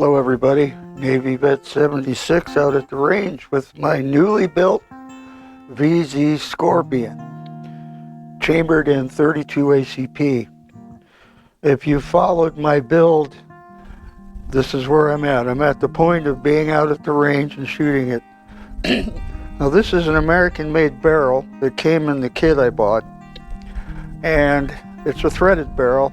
Hello everybody, Navy VZ61 out at the range with my newly built VZ Scorpion, chambered in 32 ACP. If you followed my build, this is where I'm at. I'm at the point of being out at the range and shooting it. Now this is an American-made barrel that came in the kit I bought, and it's a threaded barrel.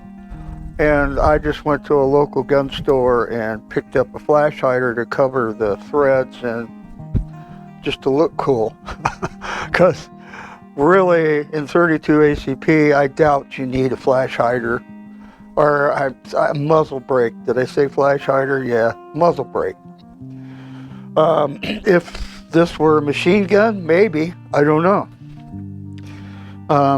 And I just went to a local gun store and picked up a flash hider to cover the threads and just to look cool. Because really, in 32 ACP, I doubt you need a flash hider. Or a muzzle brake. Did I say flash hider? Yeah, muzzle brake. If this were a machine gun, maybe. I don't know.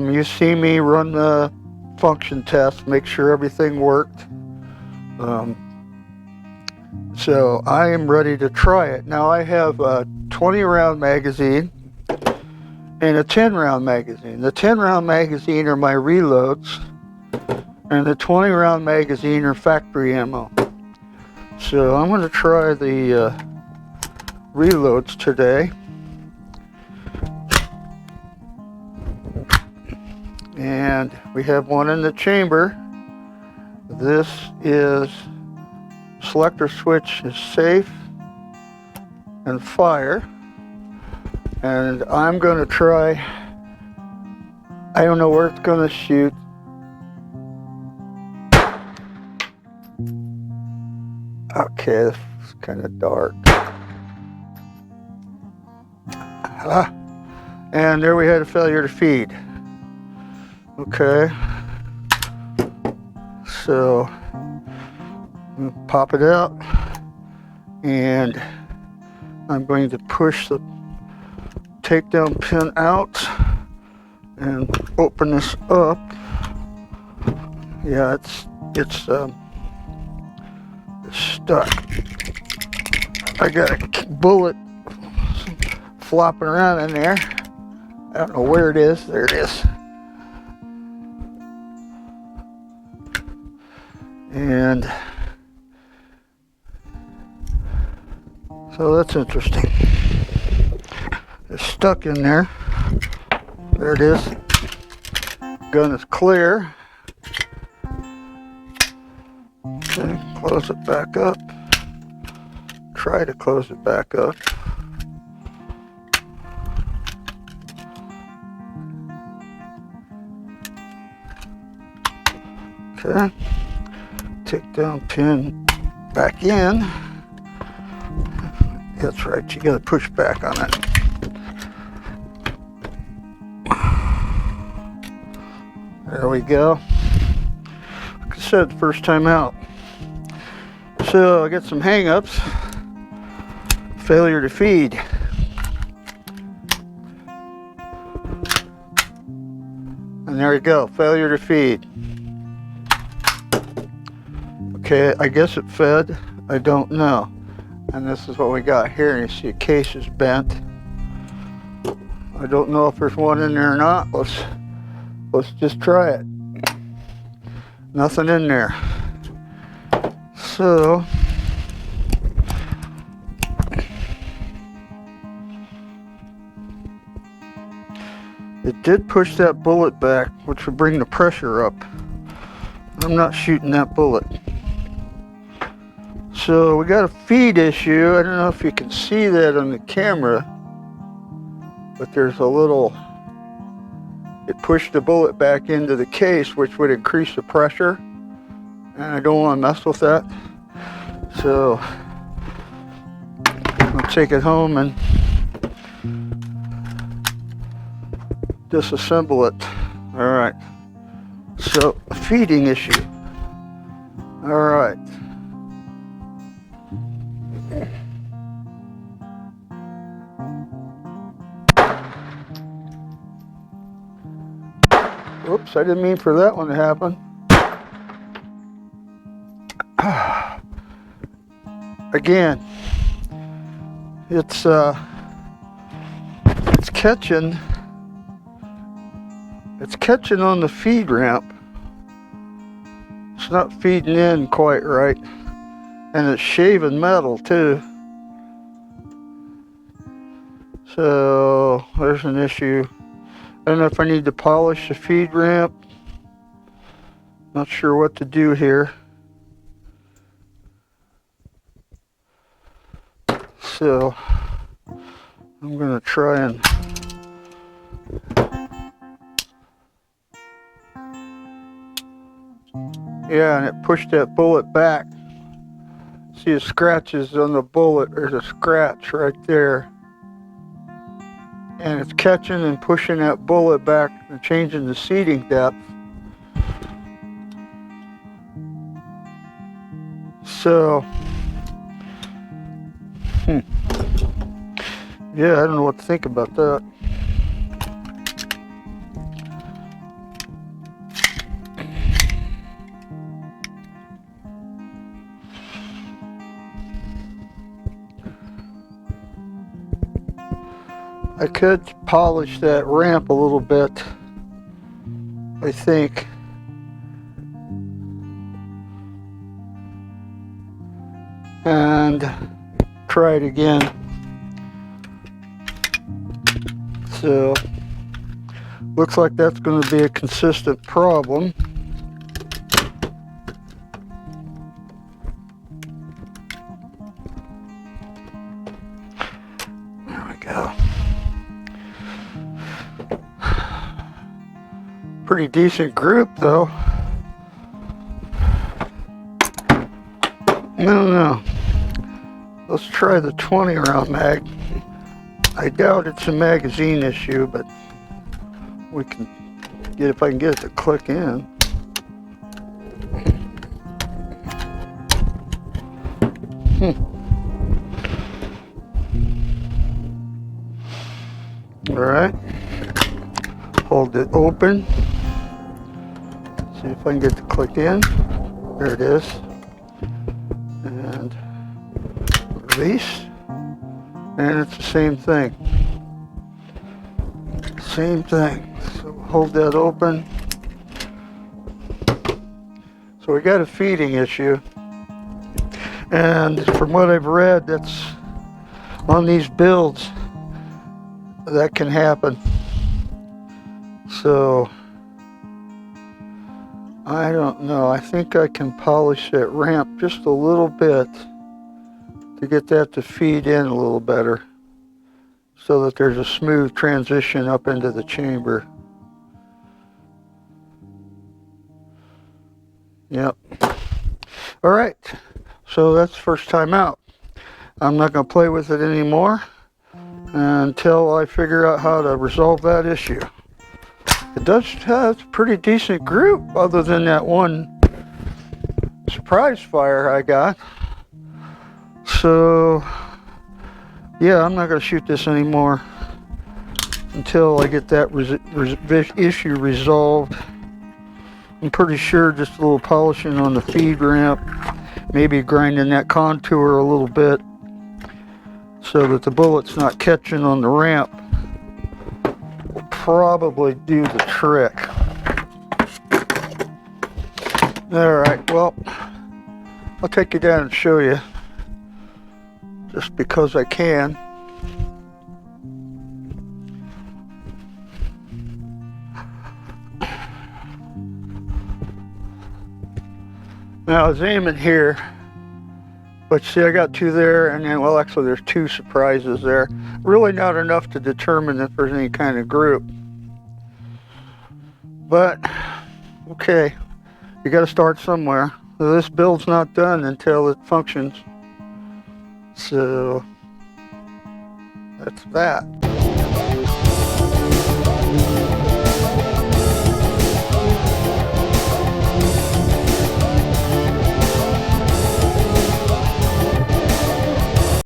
You see me run the function test, make sure everything worked. So I am ready to try it. Now I have a 20 round magazine and a 10 round magazine. The 10 round magazine are my reloads, and the 20 round magazine are factory ammo. So I'm going to try the reloads today. And we have one in the chamber. This is selector switch is safe and fire. And I'm going to try, I don't know where it's going to shoot. Okay, this is kind of dark. And there we had a failure to feed. Okay, so pop it out, and I'm going to push the takedown pin out and open this up. Yeah, it's stuck. I got a bullet flopping around in there. I don't know where it is. There it is. And so that's interesting. It's stuck in there. There it is. Gun is clear. Okay, close it back up. Try to close it back up. Okay. Takedown pin back in. That's right, you gotta push back on it. There we go. Like I said, first time out. So I got some hang-ups. Failure to feed. And there you go, failure to feed. Okay, I guess it fed. I don't know. And this is what we got here. You see, a case is bent. I don't know if there's one in there or not. Let's just try it. Nothing in there. So it did push that bullet back, which would bring the pressure up. I'm not shooting that bullet. So we got a feed issue. I don't know if you can see that on the camera, but there's a little, it pushed the bullet back into the case, which would increase the pressure, and I don't want to mess with that. So I'll take it home and disassemble it. All right, so a feeding issue. All right. Oops, I didn't mean for that one to happen. Again, it's catching on the feed ramp. It's not feeding in quite right. And it's shaving metal too. So there's an issue. I don't know if I need to polish the feed ramp. Not sure what to do here. So I'm gonna try and yeah, and it pushed that bullet back. See the scratches on the bullet. There's a scratch right there. And it's catching and pushing that bullet back and changing the seating depth. So, yeah, I don't know what to think about that. I could polish that ramp a little bit, I think. And try it again. So, looks like that's going to be a consistent problem. There we go. Pretty decent group though. No. Let's try the 20 round mag. I doubt it's a magazine issue, but we can get, if I can get it to click in. All right. Hold it open. See if I can get it to click in. There it is. And release. And it's the same thing. Same thing. So hold that open. So we got a feeding issue. And from what I've read, that's on these builds, that can happen. So I don't know. I think I can polish that ramp just a little bit to get that to feed in a little better, so that there's a smooth transition up into the chamber. Yep. All right. So that's first time out. I'm not going to play with it anymore until I figure out how to resolve that issue. It does have a pretty decent group, other than that one surprise fire I got. So, yeah, I'm not going to shoot this anymore until I get that issue resolved. I'm pretty sure just a little polishing on the feed ramp, maybe grinding that contour a little bit so that the bullet's not catching on the ramp, will probably do the trick. Alright, well, I'll take you down and show you, just because I can. Now I was aiming here, but see, I got two there, and then, well, actually there's two surprises there. Really not enough to determine if there's any kind of group. But, okay, you got to start somewhere. So this build's not done until it functions. So, that's that.